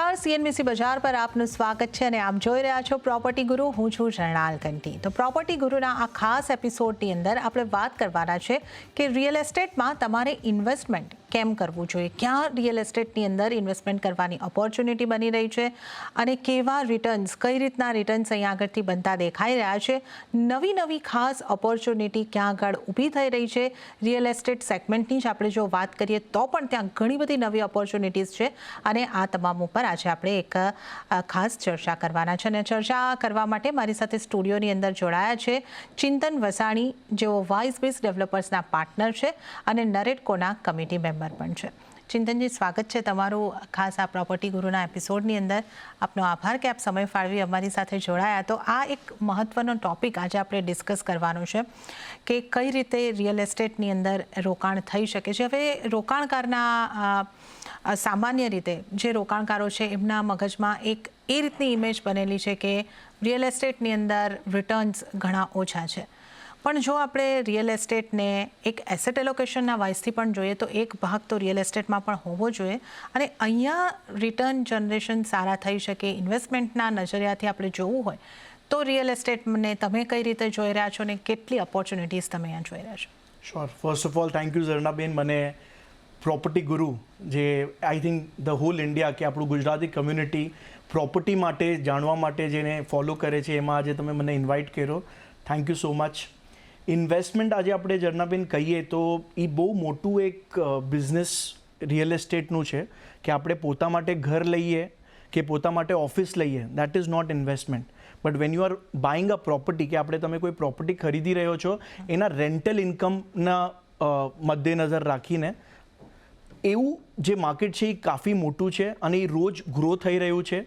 નમસ્કાર, સીએનબીસી બજાર પર આપનું સ્વાગત છે અને આપ જોઈ રહ્યા છો પ્રોપર્ટી ગુરુ. હું છું જર્નાલ કંટી. તો પ્રોપર્ટી ગુરુના આ ખાસ એપિસોડની અંદર આપણે વાત કરવાના છે કે રિયલ એસ્ટેટમાં તમારે ઇન્વેસ્ટમેન્ટ કેમ કરવું જોઈએ, ક્યાં રિયલ એસ્ટેટની અંદર ઇન્વેસ્ટમેન્ટ કરવાની ઓપોર્ચ્યુનિટી બની રહી છે અને કેવા રિટર્ન્સ, કઈ રીતના રિટર્ન્સ અહીંયા આગળથી બનતા દેખાઈ રહ્યા છે, નવી ખાસ ઓપોર્ચ્યુનિટી ક્યાં આગળ ઊભી થઈ રહી છે. રિયલ એસ્ટેટ સેગમેન્ટની જ આપણે જો વાત કરીએ તો પણ ત્યાં ઘણી બધી નવી ઓપોર્ચ્યુનિટીઝ છે અને આ તમામ ઉપર આજે આપણે એક ખાસ ચર્ચા કરવાના છે. અને ચર્ચા કરવા માટે મારી સાથે સ્ટુડિયોની અંદર જોડાયા છે ચિંતન વસાણી, જેઓ વાઇઝ બેઝ ડેવલપર્સના પાર્ટનર છે અને નરેટકોના કમિટી મેમ્બર પણ છે. ચિંતનજી, સ્વાગત છે તમારું ખાસ આ પ્રોપર્ટી ગુરુના એપિસોડની અંદર. આપનો આભાર કે આપ સમય ફાળવી અમારી સાથે જોડાયા. તો આ એક મહત્વનો ટોપિક આજે આપણે ડિસ્કસ કરવાનો છે કે કઈ રીતે રિયલ એસ્ટેટની અંદર રોકાણ થઈ શકે છે. હવે રોકાણકારના સામાન્ય રીતે જે રોકાણકારો છે એમના મગજમાં એક એ રીતની ઇમેજ બનેલી છે કે રિયલ એસ્ટેટની અંદર રિટર્ન્સ ઘણા ઓછા છે. પણ જો આપણે રિયલ એસ્ટેટને એક એસેટ એલોકેશનના વાઇઝથી પણ જોઈએ તો એક ભાગ તો રિયલ એસ્ટેટમાં પણ હોવો જોઈએ અને અહીંયા રિટર્ન જનરેશન સારા થઈ શકે, ઇન્વેસ્ટમેન્ટના નજરિયાથી આપણે જોવું હોય તો રિયલ એસ્ટેટને તમે કઈ રીતે જોઈ રહ્યા છો અને કેટલી ઓપોર્ચ્યુનિટીઝ તમે અહીંયા જોઈ રહ્યા છો? Sure. First of all thank you ઝરણાબેન, મને પ્રોપર્ટી ગુરુ, જે I think the whole India કે આપણું ગુજરાતી કમ્યુનિટી પ્રોપર્ટી માટે જાણવા માટે જેને ફોલો કરે છે એમાં આજે તમે મને ઇન્વાઇટ કર્યો. Thank you so much. Investment આજે આપણે ઝરણાબેન કહીએ તો એ બહુ મોટું એક બિઝનેસ રિયલ એસ્ટેટનું છે કે આપણે પોતા માટે ઘર લઈએ કે પોતા માટે ઓફિસ લઈએ, that is not investment. But when you are buying a property, કે આપણે તમે કોઈ પ્રોપર્ટી ખરીદી રહ્યો છો એના રેન્ટલ ઇન્કમના મધ્યનજર રાખીને એવું જે માર્કેટ છે એ કાફી મોટું છે અને એ રોજ ગ્રો થઈ રહ્યું છે.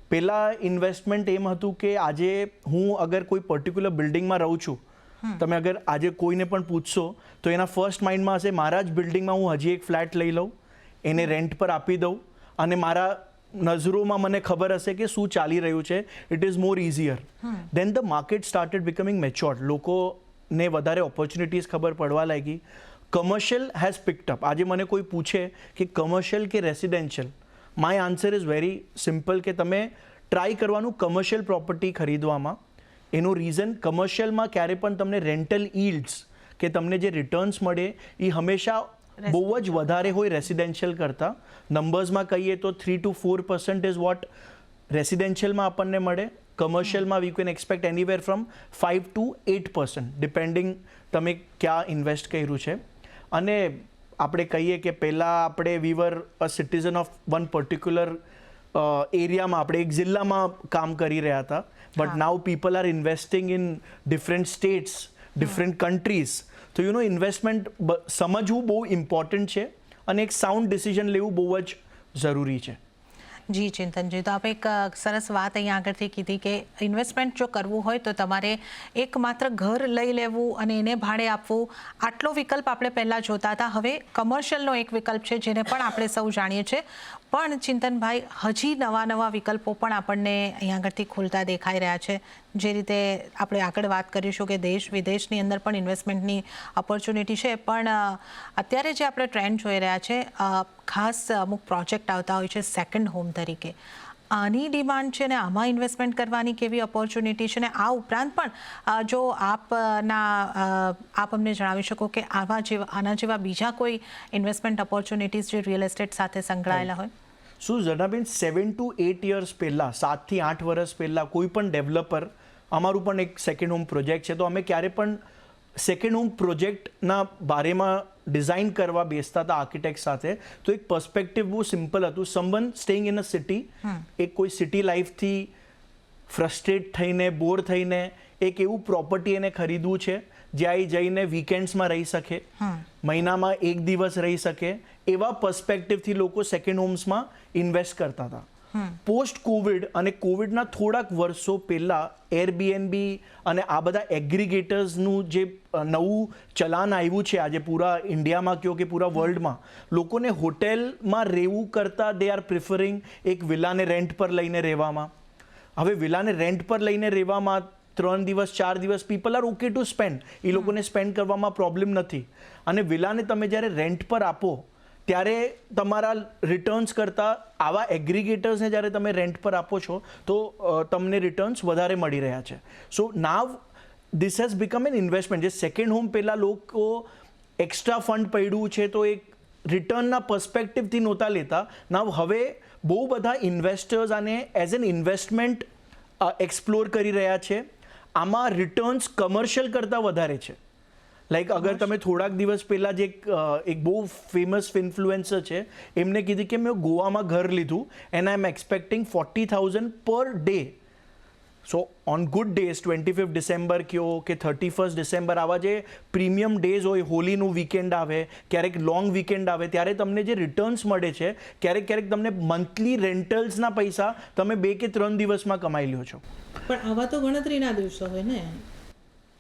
પહેલાં ઇન્વેસ્ટમેન્ટ એમ હતું કે આજે હું અગર કોઈ પર્ટિક્યુલર બિલ્ડિંગમાં રહું છું, તમે અગર આજે કોઈને પણ પૂછશો તો એના ફર્સ્ટ માઇન્ડમાં હશે મારા જ બિલ્ડિંગમાં હું હજી એક ફ્લેટ લઈ લઉં, એને રેન્ટ પર આપી દઉં અને મારા નજરોમાં મને ખબર હશે કે શું ચાલી રહ્યું છે. It is more easier. Then the market started becoming matured. લોકોને વધારે ઓપોર્ચ્યુનિટીઝ ખબર પડવા લાગી. Commercial has picked up. આજે મને કોઈ પૂછે કે કમર્શિયલ કે residential, my answer is very simple કે તમે ટ્રાય કરવાનું કમર્શિયલ પ્રોપર્ટી ખરીદવામાં. એનું રીઝન, કમર્શિયલમાં ક્યારે પણ તમને રેન્ટલ યીલ્ડ્સ કે તમને જે રિટર્ન્સ મળે એ હંમેશા બહુ જ વધારે હોય રેસિડેન્શિયલ કરતાં. નંબર્સમાં કહીએ તો 3 to 4% ઇઝ વોટ રેસિડેન્શિયલમાં આપણને મળે. કમર્શિયલમાં we can expect anywhere from 5 to 8% depending તમે ક્યાં ઇન્વેસ્ટ કર્યું છે. અને આપણે કહીએ કે પહેલાં આપણે we were a citizen of one particular એરિયામાં, આપણે એક જિલ્લામાં કામ કરી રહ્યા હતા. But now people are investing in different states, different countries. તો યુ નો ઇન્વેસ્ટમેન્ટ સમજવું બહુ ઇમ્પોર્ટન્ટ છે અને એક સાઉન્ડ ડિસિઝન લેવું બહુ જ જરૂરી છે. જી ચિંતનજી, તો આપણે એક સરસ વાત અહીંયા આગળથી કીધી કે ઇન્વેસ્ટમેન્ટ જો કરવું હોય તો તમારે એક માત્ર ઘર લઈ લેવું અને એને ભાડે આપવું, આટલો વિકલ્પ આપણે પહેલાં જોતા હતા. હવે કમર્શિયલનો એક વિકલ્પ છે જેને પણ આપણે સૌ જાણીએ છીએ. પણ ચિંતનભાઈ, હજી નવા વિકલ્પો પણ આપણને અહીંયા આગળથી ખુલતા દેખાઈ રહ્યા છે. જે રીતે આપણે આગળ વાત કરીશું કે દેશ વિદેશની અંદર પણ ઇન્વેસ્ટમેન્ટની ઓપોર્ચ્યુનિટી છે. પણ અત્યારે જે આપણે ટ્રેન્ડ જોઈ રહ્યા છે, ખાસ અમુક પ્રોજેક્ટ આવતા હોય છે સેકન્ડ હોમ તરીકે, આની ડિમાન્ડ છે ને આમાં ઇન્વેસ્ટમેન્ટ કરવાની કેવી ઓપોર્ચ્યુનિટી છે. ને આ ઉપરાંત પણ જો આપ અમને જણાવી શકો કે આના જેવા બીજા કોઈ ઇન્વેસ્ટમેન્ટ ઓપોર્ચ્યુનિટીઝ જે રિયલ એસ્ટેટ સાથે સંકળાયેલા હોય. શું ઝરણાબેન, 7 to 8 years પહેલાં, 7 થી 8 વર્ષ પહેલાં કોઈ પણ ડેવલપર, અમારું પણ એક સેકન્ડ હોમ પ્રોજેક્ટ છે, તો અમે ક્યારે પણ સેકન્ડ હોમ પ્રોજેક્ટના બારેમાં ડિઝાઇન કરવા બેસતા હતા આર્કિટેક્ટ સાથે. તો એક પર્સપેક્ટિવ બહુ સિમ્પલ હતું. Someone staying in a city, એક કોઈ સિટી લાઈફથી ફ્રસ્ટ્રેટ થઈને, બોર થઈને એક એવું પ્રોપર્ટી એને ખરીદવું છે જ્યાં એ જઈને વીકેન્ડ્સમાં રહી શકે, મહિનામાં એક દિવસ રહી શકે, એવા પર્સપેક્ટિવથી લોકો સેકન્ડ હોમ્સમાં ઇન્વેસ્ટ કરતા હતા. પોસ્ટ કોવિડ અને કોવિડના થોડાક વર્ષો પહેલાં એરબીએનબી અને આ બધા એગ્રીગેટર્સનું જે નવું ચલાન આવ્યું છે આજે પૂરા ઇન્ડિયામાં કહો કે પૂરા વર્લ્ડમાં, લોકોને હોટેલમાં રહેવું કરતાં દે આર પ્રિફરિંગ એક વિલાને રેન્ટ પર લઈને રહેવામાં. હવે વિલાને રેન્ટ પર લઈને રહેવામાં 3 દિવસ 4 દિવસ people are okay to spend. એ લોકોને સ્પેન્ડ કરવામાં પ્રોબ્લેમ નથી. અને વિલાને તમે જ્યારે રેન્ટ પર આપો ત્યારે તમારા રિટર્ન્સ કરતાં આવા એગ્રીગેટર્સને જ્યારે તમે રેન્ટ પર આપો છો તો તમને રિટર્ન્સ વધારે મળી રહ્યા છે. So now this has become an investment. જે સેકન્ડ હોમ પહેલાં લોકો એક્સ્ટ્રા ફંડ પડ્યું છે તો એક રિટર્નના પર્સપેક્ટિવથી નહોતા લેતા. નાવ હવે બહુ બધા ઇન્વેસ્ટર્સ આને એઝ એન ઇન્વેસ્ટમેન્ટ એક્સપ્લોર કરી રહ્યા છે. આમાં રિટર્ન્સ કમર્શિયલ કરતાં વધારે છે. લાઈક અગર તમે થોડાક દિવસ પહેલાં જે એક બહુ ફેમસ ઇન્ફ્લુએન્સર છે એમને કીધું કે મેં ગોવામાં ઘર લીધું and I M expecting 40,000 per day. So on good days 25 December કયો કે 31 ડિસેમ્બર આવા જે પ્રીમિયમ ડેઝ હોય, હોલીનું વીકેન્ડ આવે, ક્યારેક લોંગ વીકેન્ડ આવે, ત્યારે તમને જે રિટર્ન્સ મળે છે ક્યારેક ક્યારેક તમને મંથલી રેન્ટલ્સના પૈસા તમે 2 કે 3 દિવસમાં કમાઈ લ્યો છો. પણ આવા તો ગણતરીના દિવસો હોય ને.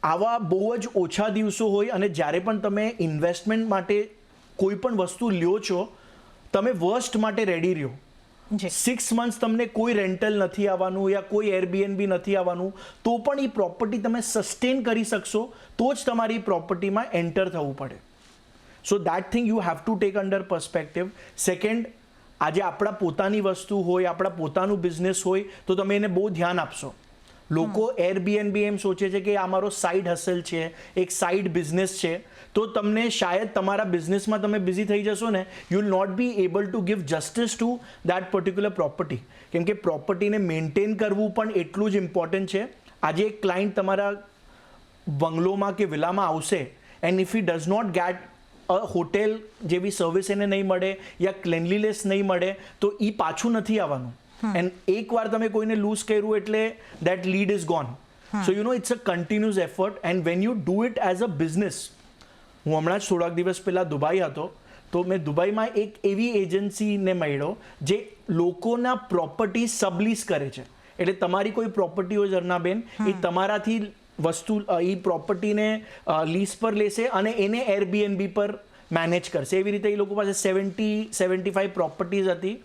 આવા બહુ જ ઓછા દિવસો હોય અને જ્યારે પણ તમે ઇન્વેસ્ટમેન્ટ માટે કોઈ પણ વસ્તુ લ્યો છો તમે વર્સ્ટ માટે રેડી રહ્યો. 6 months તમને કોઈ રેન્ટલ નથી આવવાનું યા કોઈ એરબીએનબી નથી આવવાનું તો પણ એ પ્રોપર્ટી તમે સસ્ટેન કરી શકશો તો જ તમારી પ્રોપર્ટીમાં એન્ટર થવું પડે. So that thing you have to take under perspective. Second, આજે આપણા પોતાની વસ્તુ હોય, આપણા પોતાનું બિઝનેસ હોય તો તમે એને બહુ ધ્યાન આપશો. લોકો એરબીએનબી એમ સોચે છે કે આ મારો સાઇડ હસલ છે, એક સાઇડ બિઝનેસ છે, તો તમને શાયદ તમારા બિઝનેસમાં તમે બિઝી થઈ જશો ને you will not be able to give justice to that particular property. કેમ કે પ્રોપર્ટીને મેન્ટેન કરવું પણ એટલું જ ઇમ્પોર્ટન્ટ છે. આજે એક ક્લાયન્ટ તમારા બંગલોમાં કે વિલામાં આવશે and if he does not get a hotel જેવી સર્વિસ એને નહીં મળે યા ક્લેનલીનેસ નહીં મળે તો એ પાછું નથી આવવાનું. એન્ડ એકવાર તમે કોઈને લૂઝ કર્યું એટલે that lead is gone. So you know it's a continuous effort and when you do it as a business. હું હમણાં જ થોડાક દિવસ પહેલાં દુબઈ હતો તો મેં દુબઈમાં એક એવી એજન્સીને મળ્યો જે લોકોના પ્રોપર્ટી સબલીઝ કરે છે. એટલે તમારી કોઈ પ્રોપર્ટી હોય ઝરણાબેન, એ તમારાથી વસ્તુ એ પ્રોપર્ટીને લીઝ પર લેશે અને એને એરબીએનબી પર મેનેજ કરશે. એવી રીતે એ લોકો પાસે 70-75 પ્રોપર્ટીઝ હતી.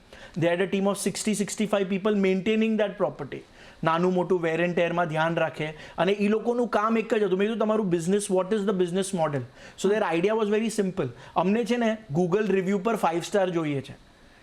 They had a team of 60-65 people maintaining that property. નાનું મોટું વેર એન્ડ ટેરમાં ધ્યાન રાખે અને એ લોકોનું કામ એક જ હતું. મેં કીધું તમારું business, what is the business model? So there idea was very simple. અમને છે ને ગૂગલ રિવ્યૂ પર 5 સ્ટાર જોઈએ છે.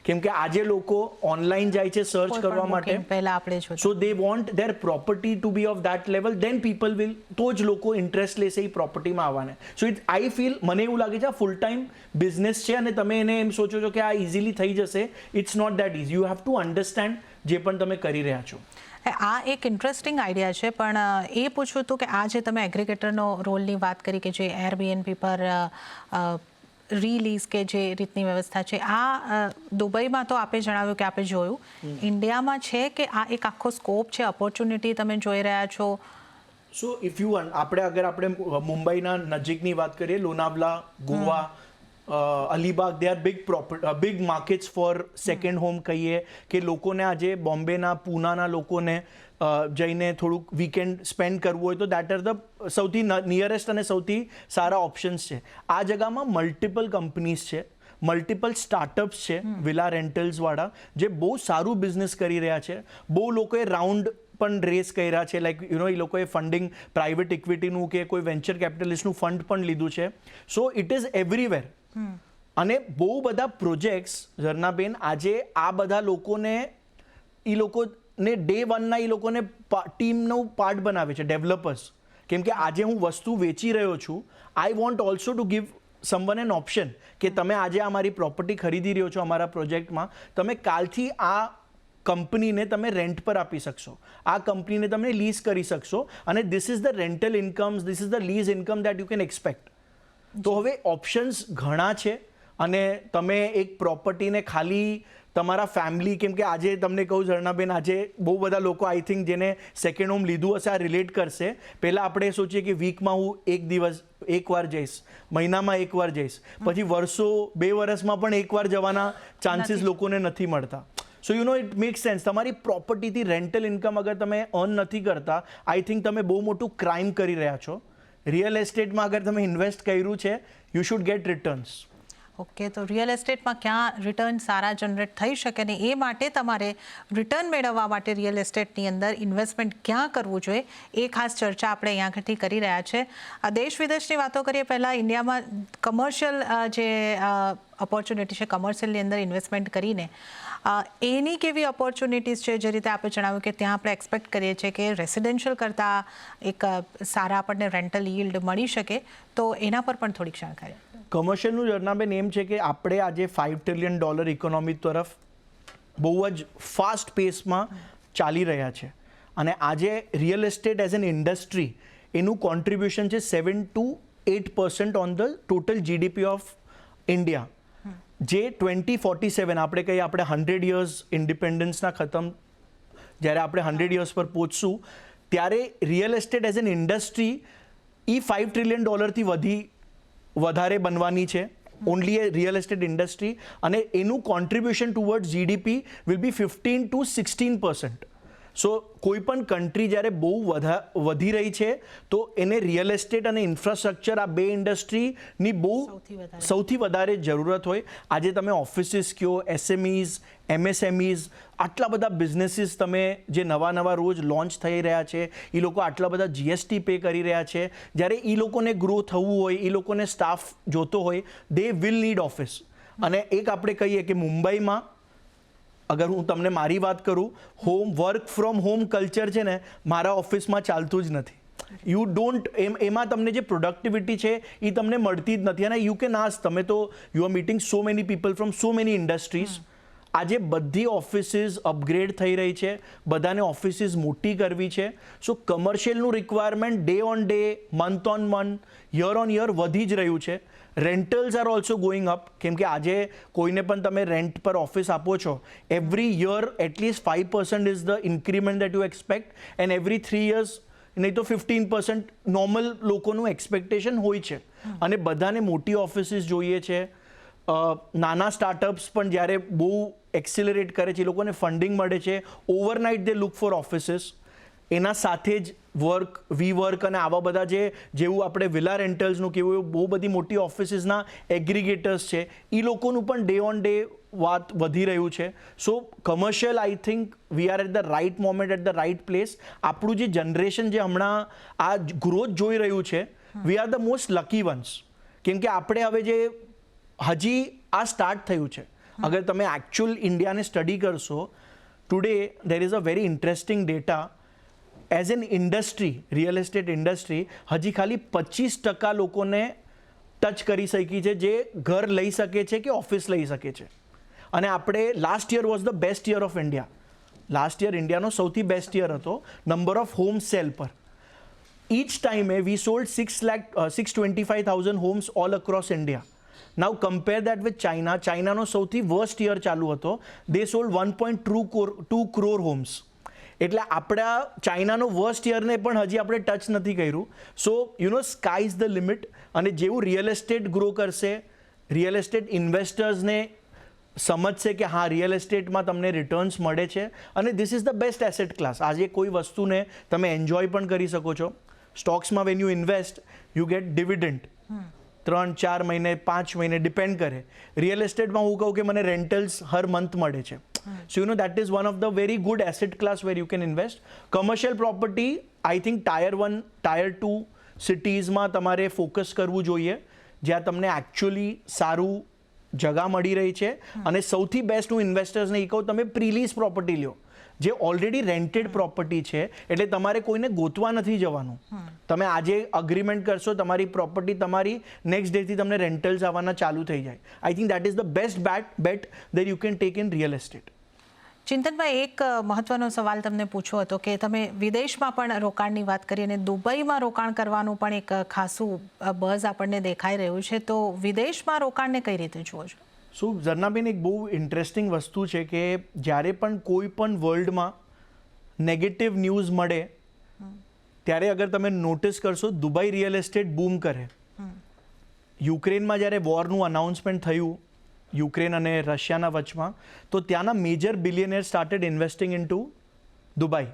કેમ કે આજે લોકો ઓનલાઈન જાય છે સર્ચ કરવા માટે. પહેલા આપણે so they want their property to be of that level, then people will, તો જ લોકો ઇન્ટરેસ્ટ લેશે એ પ્રોપર્ટીમાં આવવાને. સો ઇટ આઈ ફીલ, મને એવું લાગે છે આ ફૂલ ટાઈમ બિઝનેસ છે અને તમે એને એમ સોચો છો કે આ ઇઝીલી થઈ જશે. It's not that easy. You have to understand જે પણ તમે કરી રહ્યા છો. આ એક ઇન્ટરેસ્ટિંગ આઈડિયા છે, પણ એ પૂછવું હતું કે આ જે તમે એગ્રીગેટરનો રોલની વાત કરી કે જે એરબીએનબી પર રીલીઝ કે જે રીતની વ્યવસ્થા છે, આ દુબઈમાં તો આપે જણાવ્યું કે આપણે જોયું, ઇન્ડિયામાં છે કે આ એક આખો સ્કોપ છે, ઓપોર્ચ્યુનિટી તમે જોઈ રહ્યા છો? સો ઇફ યુ આપણે મુંબઈના નજીકની વાત કરીએ, Lonavala, Goa, Alibag, they are big markets for second home કહીએ કે લોકોને આજે બોમ્બેના, પૂનાના લોકોને જઈને થોડુંક વીકેન્ડ સ્પેન્ડ કરવું હોય તો દેટ આર ધ સૌથી નિયરેસ્ટ અને સૌથી સારા ઓપ્શન્સ છે. આ જગામાં મલ્ટિપલ કંપનીઝ છે, મલ્ટિપલ સ્ટાર્ટઅપ્સ છે વિલા રેન્ટલ્સવાળા જે બહુ સારું બિઝનેસ કરી રહ્યા છે. બહુ લોકોએ રાઉન્ડ પણ રેસ કર્યા છે, લાઈક યુ નો એ લોકોએ ફંડિંગ પ્રાઇવેટ ઇક્વિટીનું કે કોઈ વેન્ચર કેપિટલિસ્ટનું ફંડ પણ લીધું છે. So it is everywhere. અને બહુ બધા પ્રોજેક્ટ્સ ઝરણાબેન આજે આ બધા લોકોને, એ લોકોને ડે વનના એ લોકોને ટીમનો પાર્ટ બનાવે છે, ડેવલપર્સ. કેમ કે આજે હું વસ્તુ વેચી રહ્યો છું, I want also two give someone N option કે તમે આજે અમારી પ્રોપર્ટી ખરીદી રહ્યો છો અમારા પ્રોજેક્ટમાં, તમે કાલથી આ કંપનીને તમે રેન્ટ પર આપી શકશો, આ કંપનીને તમે લીઝ કરી શકશો અને this is the rental incomes, this is the lease income that you can expect. તો હવે ઓપ્શન્સ ઘણા છે અને તમે એક પ્રોપર્ટીને ખાલી તમારા ફેમિલી, કેમ કે આજે તમને કહું ઝરણાબેન, આજે બહુ બધા લોકો આઈ થિંક જેને સેકન્ડ હોમ લીધું હશે આ રિલેટ કરશે. પહેલાં આપણે સોચીએ કે વીકમાં હું એક દિવસ એકવાર જઈશ, મહિનામાં એકવાર જઈશ, પછી વર્ષો 2 વર્ષમાં પણ એકવાર જવાના ચાન્સીસ લોકોને નથી મળતા. સો you no it make sense. તમારી પ્રોપર્ટીથી રેન્ટલ ઇન્કમ અગર તમે અર્ન નથી કરતા, આઈ થિંક તમે બહુ મોટું ક્રાઇમ કરી રહ્યા છો. રિયલ એસ્ટેટમાં અગર તમે ઇન્વેસ્ટ કર્યું છે, you should gate returns. Okay, તો રિયલ એસ્ટેટમાં ક્યાં રિટર્ન સારા જનરેટ થઈ શકે ને એ માટે તમારે રિટર્ન મેળવવા માટે રિયલ એસ્ટેટની અંદર ઇન્વેસ્ટમેન્ટ ક્યાં કરવું જોઈએ એ ખાસ ચર્ચા આપણે અહીંયા આગળથી કરી રહ્યા છે. દેશ વિદેશની વાતો કરીએ પહેલાં ઇન્ડિયામાં કમર્શિયલ જે ઓપોર્ચ્યુનિટી છે, કમર્શિયલની અંદર ઇન્વેસ્ટમેન્ટ કરીને એની કેવી ઓપોર્ચ્યુનિટીઝ છે? જે રીતે આપણે જણાવ્યું કે ત્યાં આપણે એક્સપેક્ટ કરીએ છીએ કે રેસિડેન્શિયલ કરતાં એક સારા આપણને રેન્ટલ યીલ્ડ મળી શકે, તો એના પર પણ થોડીક જાણકારી. કમર્શિયલનું ઝરણાબેન એમ છે કે આપણે આજે $5 ટ્રિલિયન ઇકોનોમી તરફ બહુ જ ફાસ્ટ પેસમાં ચાલી રહ્યા છે. અને આજે real estate as an industry એનું કોન્ટ્રીબ્યુશન છે 7 to 8% on the total GDP of India. જે 2047 આપણે કહીએ આપણે 100 યર્સ ઇન્ડિપેન્ડન્સના ખતમ, જ્યારે આપણે 100 યર્સ પર પહોંચશું ત્યારે real estate as an industry A $5 trillion વધારે બનવાની છે, ઓનલી એ રિયલ એસ્ટેટ ઇન્ડસ્ટ્રી. અને એનું contribution towards GDP will be 15 to 16%. સો કોઈ પણ કન્ટ્રી જ્યારે બહુ વધી રહી છે તો એને રિયલ એસ્ટેટ અને ઇન્ફ્રાસ્ટ્રક્ચર આ બે ઇન્ડસ્ટ્રીની બહુ સૌથી વધારે જરૂરત હોય. આજે તમે ઓફિસીસ કયો, SMEs, MSMEs, આટલા બધા બિઝનેસીસ તમે જે નવા રોજ લોન્ચ થઈ રહ્યા છે, એ લોકો આટલા બધા GST પે કરી રહ્યા છે. જ્યારે એ લોકોને ગ્રો થવું હોય, એ લોકોને સ્ટાફ જોતો હોય, દે વિલ નીડ ઓફિસ. અને એક આપણે કહીએ કે મુંબઈમાં અગર હું તમને મારી વાત કરું, વર્ક ફ્રોમ હોમ કલ્ચર છે ને મારા ઓફિસમાં ચાલતું જ નથી. યુ ડોન્ટ એમાં તમને જે પ્રોડક્ટિવિટી છે એ તમને મળતી જ નથી. અને યુ કેન આસ્ક, તમે તો you are meeting so many people from so many industries. આજે બધી ઓફિસીસ અપગ્રેડ થઈ રહી છે, બધાને ઓફિસીસ મોટી કરવી છે. સો કમર્શિયલનું requirement day on day, month on month, year on year વધી જ રહ્યું છે. Rentals are also going up, કેમ કે આજે કોઈને પણ તમે રેન્ટ પર ઓફિસ આપો છો, every year at least 5% is the increment that you expect, and every 3 years નહીં તો 15% નોર્મલ લોકોનું એક્સપેક્ટેશન હોય છે. અને બધાને મોટી ઓફિસીસ જોઈએ છે. નાના સ્ટાર્ટઅપ્સ પણ જ્યારે બહુ એક્સિલરેટ કરે છે, એ લોકોને ફંડિંગ મળે છે, ઓવરનાઇટ દે લુક ફોર ઓફિસીસ. એના સાથે જ વી વર્ક અને આવા બધા જેવું આપણે વિલા રેન્ટલ્સનું કેવું બહુ બધી મોટી ઓફિસીસના એગ્રીગેટર્સ છે, એ લોકોનું પણ ડે ઓન ડે વાત વધી રહ્યું છે. So commercial I think we are at the right moment, at the right place. આપણું જે જનરેશન જે હમણાં આ ગ્રોથ જોઈ રહ્યું છે, we are the most lucky once. કેમ કે આપણે હવે જે હજી આ સ્ટાર્ટ થયું છે. અગર તમે એકચ્યુઅલ ઇન્ડિયાને સ્ટડી કરશો, today there is a very interesting data. As an industry, real estate industry હજી ખાલી 25% લોકોને ટચ કરી શકી છે જે ઘર લઈ શકે છે કે ઓફિસ લઈ શકે છે. અને આપણે last year was the best year of India. Last year ઇન્ડિયાનો સૌથી બેસ્ટ યર હતો નંબર ઓફ હોમ સેલ પર. ઈચ ટાઈમે we sold 625,000 homes all across India. Now compare that with China. ચાઇનાનો સૌથી વર્સ્ટ યર ચાલુ હતો, દે સોલ્ડ 1.2 crore હોમ્સ. એટલે આપણા ચાઇનાનો વર્સ્ટ યરને પણ હજી આપણે ટચ નથી કર્યું. સો સ્કાય ઇઝ ધ લિમિટ. અને જેવું રિયલ એસ્ટેટ ગ્રો કરશે, રિયલ એસ્ટેટ ઇન્વેસ્ટર્સને સમજશે કે હા રિયલ એસ્ટેટમાં તમને રિટર્ન્સ મળે છે અને this is the best asset class. આજે કોઈ વસ્તુને તમે એન્જોય પણ કરી શકો છો. સ્ટોક્સમાં when you invest you get dividend 3-4 મહિને 5 મહિને ડિપેન્ડ કરે. રિયલ એસ્ટેટમાં હું કહું કે મને રેન્ટલ્સ હર મંથ મળે છે. So that is one of the very good asset class where you can invest. Commercial property, I think tier 1, tier 2 સિટીઝમાં તમારે ફોકસ કરવું જોઈએ, જ્યાં તમને એકચ્યુઅલી સારું જગા મળી રહી છે. અને સૌથી બેસ્ટ હું ઇન્વેસ્ટર્સને એ કહું, તમે પ્રીલીઝ પ્રોપર્ટી લો, જે ઓલરેડી રેન્ટેડ પ્રોપર્ટી છે. એટલે તમારે કોઈને ગોતવા નથી જવાનું. તમે આજે અગ્રીમેન્ટ કરશો, તમારી પ્રોપર્ટી તમારી નેક્સ્ટ ડેથી તમને રેન્ટલ્સ આવવાના ચાલુ થઈ જાય. I think that is the best bet that you can take in real estate. ચિંતનભાઈ, એક મહત્વનો સવાલ તમને પૂછવો હતો કે તમે વિદેશમાં પણ રોકાણની વાત કરી અને દુબઈમાં રોકાણ કરવાનું પણ એક ખાસું બઝ આપણને દેખાઈ રહ્યું છે. તો વિદેશમાં રોકાણને કઈ રીતે જુઓ છો? શું ઝરણાબેન, એક બહુ ઇન્ટરેસ્ટિંગ વસ્તુ છે કે જ્યારે પણ કોઈ પણ વર્લ્ડમાં નેગેટિવ ન્યૂઝ મળે ત્યારે અગર તમે નોટિસ કરશો, દુબઈ રિયલ એસ્ટેટ બૂમ કરે. યુક્રેનમાં જ્યારે વોરનું અનાઉન્સમેન્ટ થયું, યુક્રેન અને રશિયાના વચમાં, તો ત્યાંના major billionaire started investing in to Dubai.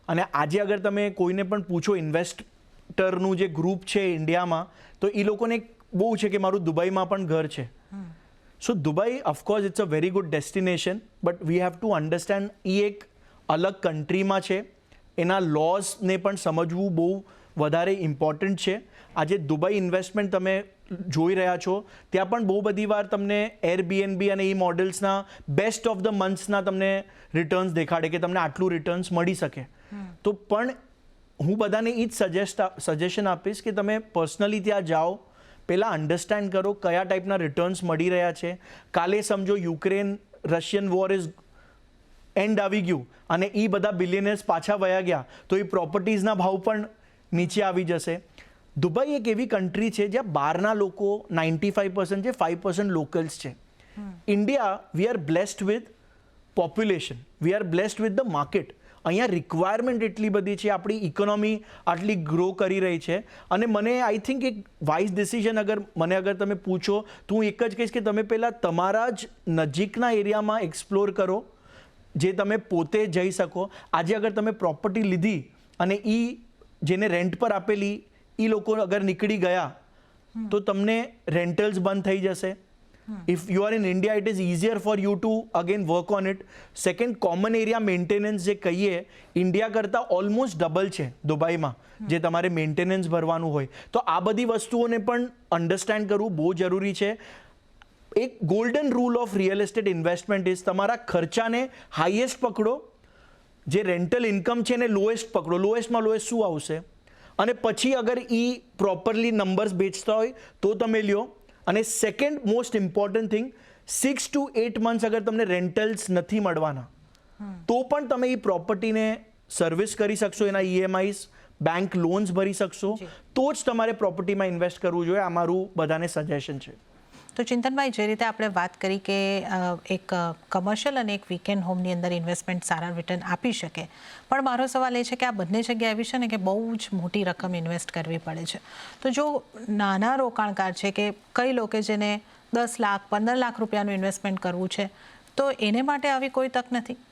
અને આજે અગર તમે કોઈને પણ પૂછો ઇન્વેસ્ટરનું જે ગ્રુપ છે ઇન્ડિયામાં, તો એ લોકોને બહુ છે કે મારું દુબઈમાં પણ ઘર છે. So Dubai of course it's a very good destination, but we have to understand એ એક અલગ કન્ટ્રીમાં છે, એના લોઝને પણ સમજવું બહુ વધારે ઇમ્પોર્ટન્ટ છે. આજે દુબઈ ઇન્વેસ્ટમેન્ટ તમે જોઈ રહ્યા છો, ત્યાં પણ બહુ બધી વાર તમને એરબીએનબી અને એ મોડલ્સના બેસ્ટ ઓફ ધ મંથ્સના તમને રિટર્ન્સ દેખાડે કે તમને આટલું રિટર્ન્સ મળી શકે. તો પણ હું બધાને એ જ સજેશન આપીશ કે તમે પર્સનલી ત્યાં જાઓ, પહેલાં અન્ડરસ્ટેન્ડ કરો કયા ટાઈપના રિટર્ન્સ મળી રહ્યા છે. કાલે સમજો Ukraine Russian war is and આવી ગયું અને એ બધા બિલિયનર્સ પાછા વયા ગયા તો એ પ્રોપર્ટીઝના ભાવ પણ નીચે આવી જશે. દુબઈ એક એવી કન્ટ્રી છે જ્યાં બહારના લોકો 95% છે, 5% લોકલ્સ છે. India we are blessed with population, we are blessed with the market. અહીંયા રિક્વાયરમેન્ટ એટલી બધી છે, આપણી ઇકોનોમી આટલી ગ્રો કરી રહી છે અને મને આઈ થિંક એક વાઇઝ ડિસિઝન અગર તમે પૂછો તો હું એક જ કહીશ કે તમે પહેલાં તમારા જ નજીકના એરિયામાં એક્સપ્લોર કરો જે તમે પોતે જઈ શકો. આજે અગર તમે પ્રોપર્ટી લીધી અને એ જેને રેન્ટ પર આપેલી એ લોકો અગર નીકળી ગયા તો તમને રેન્ટલ્સ બંધ થઈ જશે. If you are in India, it is easier for you to again work on it. Second, common area maintenance જે કહીએ ઇન્ડિયા કરતાં ઓલમોસ્ટ ડબલ છે દુબઈમાં, જે તમારે મેન્ટેનન્સ ભરવાનું હોય. તો આ બધી વસ્તુઓને પણ અન્ડરસ્ટેન્ડ કરવું બહુ જરૂરી છે. એક golden rule of real estate investment is તમારા ખર્ચાને હાઈએસ્ટ પકડો, જે રેન્ટલ ઇન્કમ છે એને લોએસ્ટ પકડો. લોએસ્ટમાં લોએસ્ટ શું આવશે અને પછી અગર એ પ્રોપરલી નંબર્સ બેચતા હોય તો તમે લ્યો. અને second most important thing, 6 to 8 months અગર તમને રેન્ટલ્સ નથી મળવાના તો પણ તમે એ પ્રોપર્ટીને સર્વિસ કરી શકશો, એના EMIs બેંક લોન્સ ભરી શકશો, તો જ તમારે પ્રોપર્ટીમાં ઇન્વેસ્ટ કરવું જોઈએ. આ મારું બધાને સજેશન છે. તો ચિંતનભાઈ, જે રીતે આપણે વાત કરી કે એક કમર્શિયલ અને એક વીકેન્ડ હોમની અંદર ઇન્વેસ્ટમેન્ટ સારા રિટર્ન આપી શકે, પણ મારો સવાલ એ છે કે આ બંને જગ્યા એવી છે ને કે બહુ જ મોટી રકમ ઇન્વેસ્ટ કરવી પડે છે. તો જો નાના રોકાણકાર છે કે કઈ લોકો જેને 10 લાખ 15 લાખ રૂપિયાનું ઇન્વેસ્ટમેન્ટ કરવું છે, તો એને માટે આવી કોઈ તક નથી?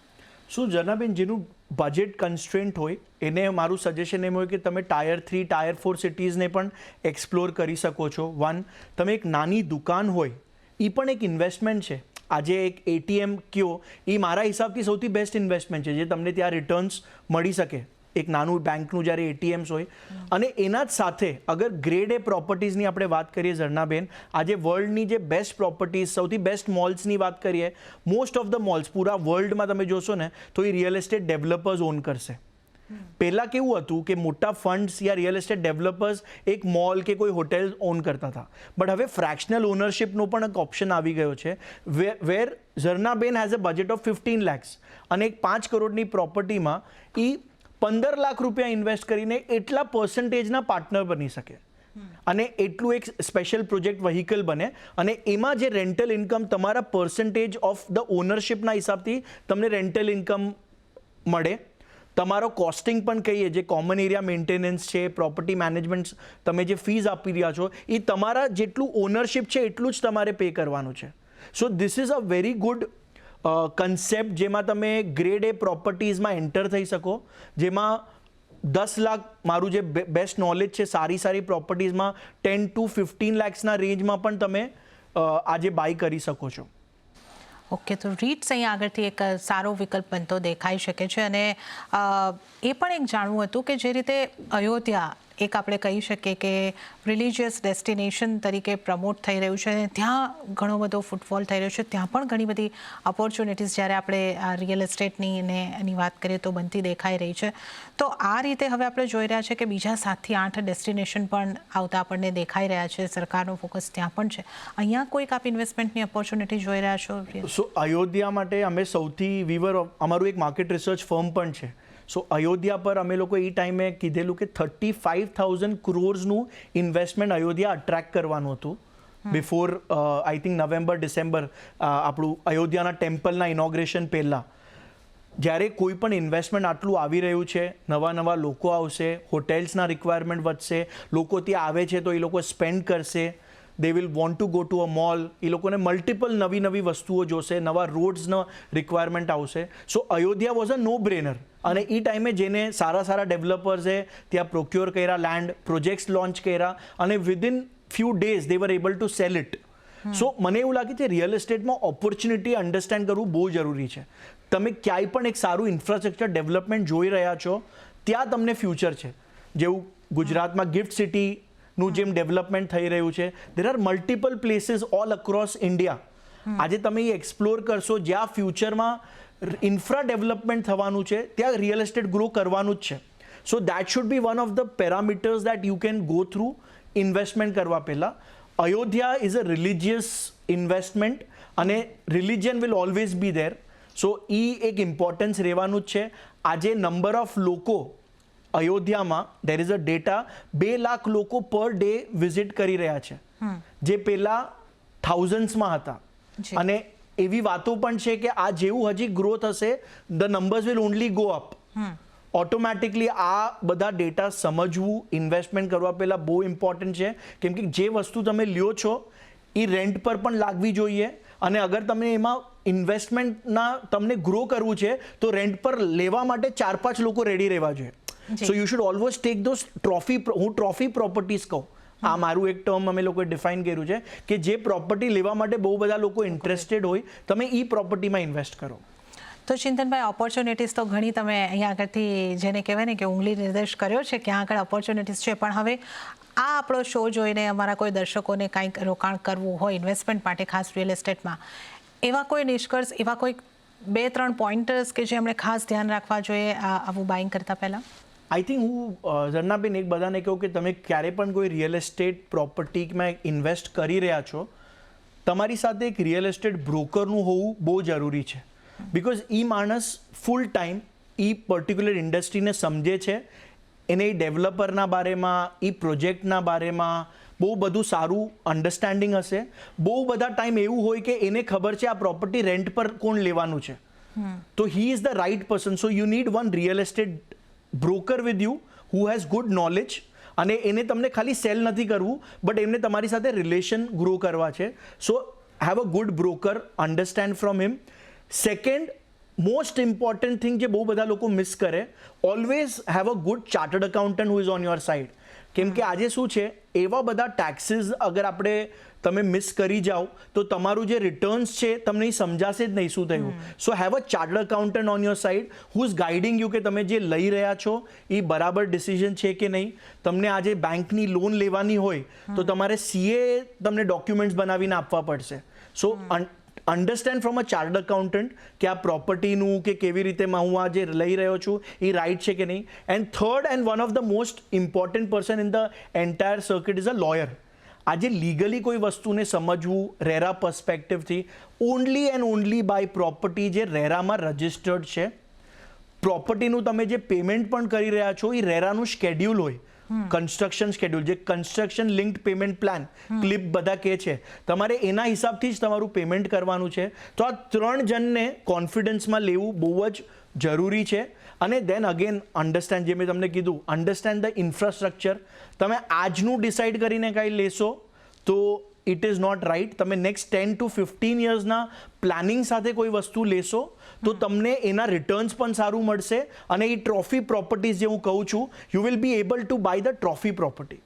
શું જનાબેન, જેનું બજેટ કન્સ્ટ્રેન્ટ હોય એને મારું સજેશન એમ હોય કે તમે ટાયર 3 ટાયર 4 સિટીઝને પણ એક્સપ્લોર કરી શકો છો. વન, તમે એક નાની દુકાન હોય એ પણ એક ઇન્વેસ્ટમેન્ટ છે. આજે એક ATM કયો એ મારા હિસાબથી સૌથી બેસ્ટ ઇન્વેસ્ટમેન્ટ છે, જે તમને ત્યાં રિટર્ન્સ મળી શકે. એક નાનું બેંકનું જ્યારે ATMs હોય. અને એના જ સાથે અગર ગ્રેડ એ પ્રોપર્ટીઝની આપણે વાત કરીએ ઝરણાબેન, આજે વર્લ્ડની જે બેસ્ટ પ્રોપર્ટીઝ, સૌથી બેસ્ટ મોલ્સની વાત કરીએ, મોસ્ટ ઓફ ધ મોલ્સ પૂરા વર્લ્ડમાં તમે જોશો ને તો એ રિયલ એસ્ટેટ ડેવલપર્સ ઓન કરશે. પહેલાં કેવું હતું કે મોટા ફંડ્સ યા રિયલ એસ્ટેટ ડેવલપર્સ એક મોલ કે કોઈ હોટેલ ઓન કરતા હતા, બટ હવે ફ્રેક્શનલ ઓનરશિપનો પણ એક ઓપ્શન આવી ગયો છે, વેર ઝરણાબેન has a budget of 15 lakhs અને એક 5 કરોડની પ્રોપર્ટીમાં એ 15 લાખ રૂપિયા ઇન્વેસ્ટ કરીને એટલા પર્સન્ટેજના પાર્ટનર બની શકે અને એટલું એક સ્પેશિયલ પ્રોજેક્ટ વ્હીકલ બને અને એમાં જે રેન્ટલ ઇન્કમ તમારા પર્સન્ટેજ ઓફ ધ ઓનરશિપના હિસાબથી તમને રેન્ટલ ઇન્કમ મળે. તમારો કોસ્ટિંગ પણ કહીએ, જે કોમન એરિયા મેન્ટેનન્સ છે, પ્રોપર્ટી મેનેજમેન્ટ, તમે જે ફીઝ આપી રહ્યા છો એ તમારા જેટલું ઓનરશિપ છે એટલું જ તમારે પે કરવાનું છે. So this is a very good concept જેમાં તમે ગ્રેડ એ પ્રોપર્ટીઝમાં એન્ટર થઈ શકો, જેમાં 10 લાખ, મારું જે બેસ્ટ નોલેજ છે, સારી પ્રોપર્ટીઝમાં 10 to 15 lakhsના રેન્જમાં પણ તમે આજે બાય કરી શકો છો. ઓકે, તો રીટ્સ અહીંયા આગળથી એક સારો વિકલ્પ બનતો દેખાઈ શકે છે. અને એ પણ એક જાણવું હતું કે જે રીતે અયોધ્યા એક આપણે કહી શકીએ કે રિલિજિયસ ડેસ્ટિનેશન તરીકે પ્રમોટ થઈ રહ્યું છે, ત્યાં ઘણો બધો ફૂટફોલ થઈ રહ્યો છે, ત્યાં પણ ઘણી બધી ઓપોર્ચ્યુનિટીઝ જ્યારે આપણે રિયલ એસ્ટેટની ને એની વાત કરીએ તો બનતી દેખાઈ રહી છે. તો આ રીતે હવે આપણે જોઈ રહ્યા છે કે બીજા 7 થી 8 ડેસ્ટિનેશન પણ આવતા આપણને દેખાઈ રહ્યા છે. સરકારનો ફોકસ ત્યાં પણ છે. અહીંયા કોઈક આપ ઇન્વેસ્ટમેન્ટની ઓપોર્ચ્યુનિટી જોઈ રહ્યા છો? સો અયોધ્યા માટે અમે અમારું એક માર્કેટ રિસર્ચ ફર્મ પણ છે. સો અયોધ્યા પર અમે લોકો એ ટાઈમે કીધેલું કે 35,000 crores ઇન્વેસ્ટમેન્ટ અયોધ્યા અટ્રેક્ટ કરવાનું હતું બિફોર આઈ થિંક નવેમ્બર-ડિસેમ્બર, આપણું અયોધ્યાના ટેમ્પલના ઇનોગ્રેશન પહેલાં. જ્યારે કોઈ પણ ઇન્વેસ્ટમેન્ટ આટલું આવી રહ્યું છે, નવા લોકો આવશે, હોટેલ્સના રિક્વાયરમેન્ટ વધશે, લોકો ત્યાં આવે છે તો એ લોકો સ્પેન્ડ કરશે, they will want to go to a mall, એ લોકોને મલ્ટિપલ નવી વસ્તુઓ જોશે, નવા રોડ્સનો રિક્વાયરમેન્ટ આવશે. So Ayodhya was a no brainer. અને એ ટાઈમે જેને સારા ડેવલપર્સે ત્યાં પ્રોક્યોર કર્યા લેન્ડ, પ્રોજેક્ટ્સ લોન્ચ કર્યા અને within few days they were able to sell it. So મને એવું લાગે છે રિયલ એસ્ટેટમાં ઓપોર્ચ્યુનિટી અન્ડરસ્ટેન્ડ કરવું બહુ જરૂરી છે. તમે ક્યાંય પણ એક સારું ઇન્ફ્રાસ્ટ્રક્ચર ડેવલપમેન્ટ જોઈ રહ્યા છો ત્યાં તમને ફ્યુચર છે. જેવું ગુજરાતમાં ગિફ્ટ સિટીનું જેમ ડેવલપમેન્ટ થઈ રહ્યું છે, there are multiple places all across India. આજે તમે એ એક્સપ્લોર કરશો જ્યાં ફ્યુચરમાં ઇન્ફ્રા ડેવલપમેન્ટ થવાનું છે ત્યાં રિયલ એસ્ટેટ ગ્રો કરવાનું જ છે. So that should be one of the parameters that you can go through investment કરવા પહેલાં. Ayodhya is a religious investment અને religion will always be there. So એ એક ઇમ્પોર્ટન્સ રહેવાનું જ છે. આજે નંબર ઓફ લોકો અયોધ્યામાં there is a data 2 lakh લોકો પર ડે વિઝિટ કરી રહ્યા છે, જે પહેલાં થાઉઝન્ડ્સમાં હતા. અને એવી વાતો પણ છે કે આ જેવું હજી ગ્રોથ હશે the numbers will only go up. Automatically આ બધા ડેટા સમજવું ઇન્વેસ્ટમેન્ટ કરવા પહેલાં બહુ ઇમ્પોર્ટન્ટ છે, કેમ કે જે વસ્તુ તમે લ્યો છો એ રેન્ટ પર પણ લાગવી જોઈએ. અને અગર તમે એમાં ઇન્વેસ્ટમેન્ટના તમને ગ્રો કરવું છે તો રેન્ટ પર લેવા માટે 4-5 લોકો રેડી રહેવા જોઈએ. So you should always take those trophy properties કહું. આ મારું એક ટર્મ અમે લોકોએ ડિફાઇન કર્યું છે કે જે પ્રોપર્ટી લેવા માટે બહુ બધા લોકો ઇન્ટરેસ્ટેડ હોય, તમે એ પ્રોપર્ટીમાં ઇન્વેસ્ટ કરો. તો ચિંતનભાઈ, ઓપોર્ચ્યુનિટીઝ તો ઘણી તમે અહીંયા આગળથી જેને કહેવાય ને કે ઉંગલી નિર્દેશ કર્યો છે કે આગળ ઓપોર્ચ્યુનિટીઝ છે, પણ હવે આ આપણો શો જોઈને અમારા કોઈ દર્શકોને કાંઈક રોકાણ કરવું હોય ઇન્વેસ્ટમેન્ટ માટે, ખાસ રિયલ એસ્ટેટમાં, એવા કોઈ નિષ્કર્ષ, એવા કોઈ 2-3 પોઈન્ટર્સ કે જે એમણે ખાસ ધ્યાન રાખવા જોઈએ આવું બાઇંગ કરતાં પહેલાં? આઈ થિંક હું ઝરણાબેન એક બધાને કહું કે તમે ક્યારે પણ કોઈ રિયલ એસ્ટેટ પ્રોપર્ટીમાં ઇન્વેસ્ટ કરી રહ્યા છો, તમારી સાથે એક રિયલ એસ્ટેટ બ્રોકરનું હોવું બહુ જરૂરી છે. બિકોઝ એ માણસ ફૂલ ટાઈમ એ પર્ટિક્યુલર ઇન્ડસ્ટ્રીને સમજે છે, એને એ ડેવલપરના બારેમાં, એ પ્રોજેક્ટના બારેમાં બહુ બધું સારું અન્ડરસ્ટેન્ડિંગ હશે. બહુ બધા ટાઈમ એવું હોય કે એને ખબર છે આ પ્રોપર્ટી રેન્ટ પર કોણ લેવાનું છે, તો he is the right person. So you need one real estate broker with you who has good knowledge. અને એને તમને ખાલી સેલ નથી કરવું, બટ એમને તમારી સાથે રિલેશન ગ્રો કરવા છે. સો have a good broker, understand from him. Second most important thing જે બહુ બધા લોકો મિસ કરે, always have a good chartered accountant who is on your side. કેમ કે આજે શું છે, એવા બધા ટેક્સીસ અગર તમે મિસ કરી જાઓ તો તમારું જે રિટર્ન્સ છે તમને સમજાશે જ નહીં શું થયું. સો have a chartered accountant on your side who is guiding you કે તમે જે લઈ રહ્યા છો એ બરાબર ડિસિઝન છે કે નહીં. તમને આજે બેંકની લોન લેવાની હોય તો તમારે CA તમને ડોક્યુમેન્ટ્સ બનાવીને આપવા પડશે. So understand from a chartered accountant કે આ પ્રોપર્ટીનું કે કેવી રીતે હું આ જે લઈ રહ્યો છું એ રાઇટ છે કે નહીં. And third and one of the most important person in the entire circuit is a lawyer. આજે લીગલી કોઈ વસ્તુને સમજવું રેરા પર્સપેક્ટિવથી only and only buy property જે રેરામાં રજિસ્ટર્ડ છે. પ્રોપર્ટીનું તમે જે પેમેન્ટ પણ કરી રહ્યા છો એ રેરાનું શેડ્યુલ હોય, કન્સ્ટ્રક્શન શેડ્યુલ, જે construction linked payment plan clip બધા કહે છે, તમારે એના હિસાબથી જ તમારું પેમેન્ટ કરવાનું છે. તો આ 3 જણને કોન્ફિડન્સમાં લેવું બહુ જ જરૂરી છે. અને દેન અગેન અન્ડરસ્ટેન્ડ, જે મેં તમને કીધું, અન્ડરસ્ટેન્ડ ધ ઇન્ફ્રાસ્ટ્રક્ચર. તમે આજનું ડિસાઇડ કરીને કાંઈ લેશો તો ઇટ ઇઝ નોટ રાઇટ. તમે નેક્સ્ટ 10 to 15 યર્સના પ્લાનિંગ સાથે કોઈ વસ્તુ લેશો તો તમને એના રિટર્ન્સ પણ સારું મળશે. અને એ ટ્રોફી પ્રોપર્ટીઝ જે હું કહું છું, you will be able to buy the trophy property.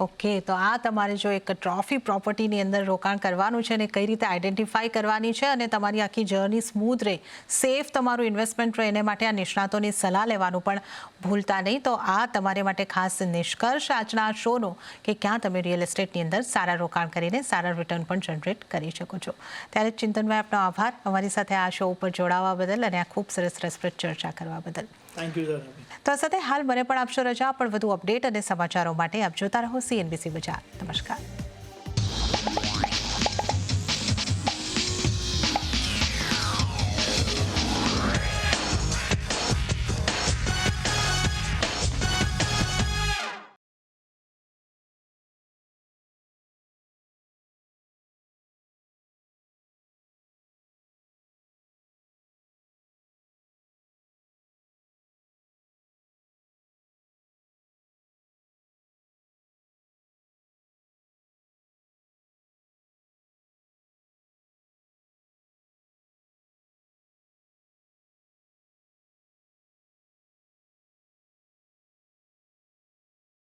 Okay, તો આ તમારે જો એક ટ્રોફી પ્રોપર્ટીની અંદર રોકાણ કરવાનું છે અને કઈ રીતે આઈડેન્ટિફાઈ કરવાની છે અને તમારી આખી જર્ની સ્મૂથ રહે, સેફ તમારું ઇન્વેસ્ટમેન્ટ રહે, એને માટે આ નિષ્ણાતોની સલાહ લેવાનું પણ ભૂલતા નહીં. તો આ તમારે માટે ખાસ નિષ્કર્ષ આજના શોનો કે ક્યાં તમે રિયલ એસ્ટેટની અંદર સારા રોકાણ કરીને સારા રિટર્ન પણ જનરેટ કરી શકો છો. ત્યારે ચિંતનભાઈ, આપનો આભાર અમારી સાથે આ શો ઉપર જોડાવા બદલ અને આ ખૂબ સરસ રસપ્રદ ચર્ચા કરવા બદલ. Thank you sir. તો આ સાથે હાલ મને પણ આપશો રજા, પણ વધુ અપડેટ અને સમાચારો માટે આપ જોતા રહો CNBC બજાર. નમસ્કાર.